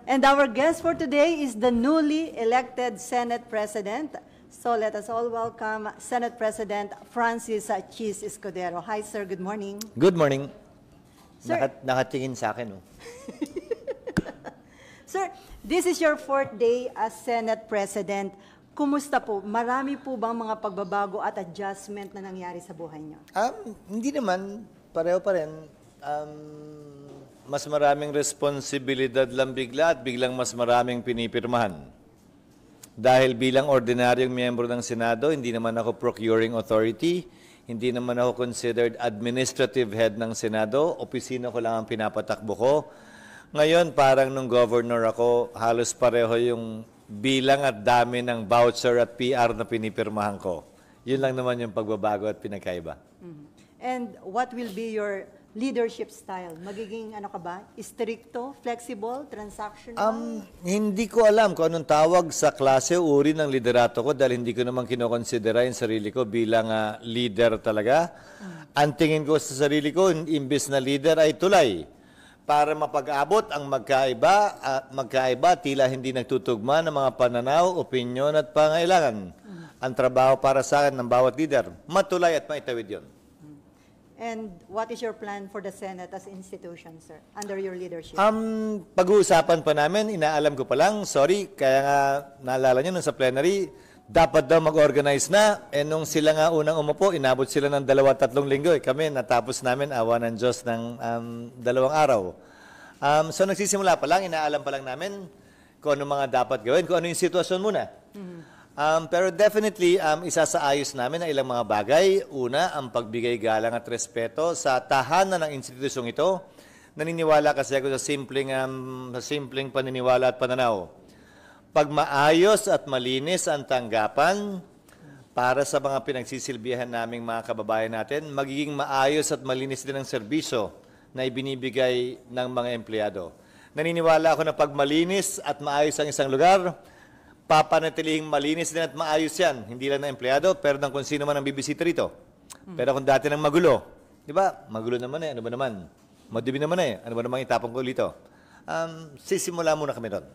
And our guest for today is the newly elected Senate President. So let us all welcome Senate President Francis Chis Escudero. Hi, sir. Good morning. Good morning. Sir, Nakatingin sa akin. Oh. Sir, this is your fourth day as Senate President. Kumusta po? Marami po bang mga pagbabago at adjustment na nangyari sa buhay niyo? Hindi naman. Pareho pa rin. Mas maraming responsibilidad lang bigla at biglang mas maraming pinipirmahan. Dahil bilang ordinaryong miyembro ng Senado, hindi naman ako procuring authority, hindi naman ako considered administrative head ng Senado, opisina ko lang ang pinapatakbo ko. Ngayon, parang nung governor ako, halos pareho yung bilang at dami ng voucher at PR na pinipirmahan ko. Yun lang naman yung pagbabago at pinagkaiba. And what will be your leadership style? Magiging ano ka ba? Stricto, flexible, transactional? Hindi ko alam kung anong tawag sa klase o uri ng liderato ko dahil hindi ko naman kinokonsidera yung sarili ko bilang leader talaga. Ang tingin ko sa sarili ko, imbis na leader ay tulay. Para mapag-abot ang magkaiba, tila hindi nagtutugma ng mga pananaw, opinyon at pangailangan. Ang trabaho para sa akin ng bawat leader, matulay at maitawid yun. And what is your plan for the Senate as institution, sir, under your leadership? Pag-uusapan pa namin, inaalam ko pa lang, sorry, kaya nga naalala nyo nung sa plenary, dapat daw mag-organize na, nung sila nga unang umupo, inabot sila ng 2-3 linggo. Kami, natapos namin, awa ng Diyos ng 2 araw. So nagsisimula pa lang, inaalam pa lang namin kung ano mga dapat gawin, kung ano yung sitwasyon muna. Pero definitely, isasaayos namin ang ilang mga bagay. Una, ang pagbigay galang at respeto sa tahanan ng institusyong ito. Naniniwala kasi ako sa simpleng paniniwala at pananaw. Pag maayos at malinis ang tanggapan para sa mga pinagsisilbihan naming mga kababayan natin, magiging maayos at malinis din ang serbisyo na ibinibigay ng mga empleyado. Naniniwala ako na pag malinis at maayos ang isang lugar, papanatilihing malinis din at maayos yan. Hindi lang na empleyado, pero ng kung sino man ang bibisita rito. Pero kung dati nang magulo, di ba? Magulo naman ano ba naman? Madibi naman ano ba naman itapong ko dito? Sisimula muna kami doon.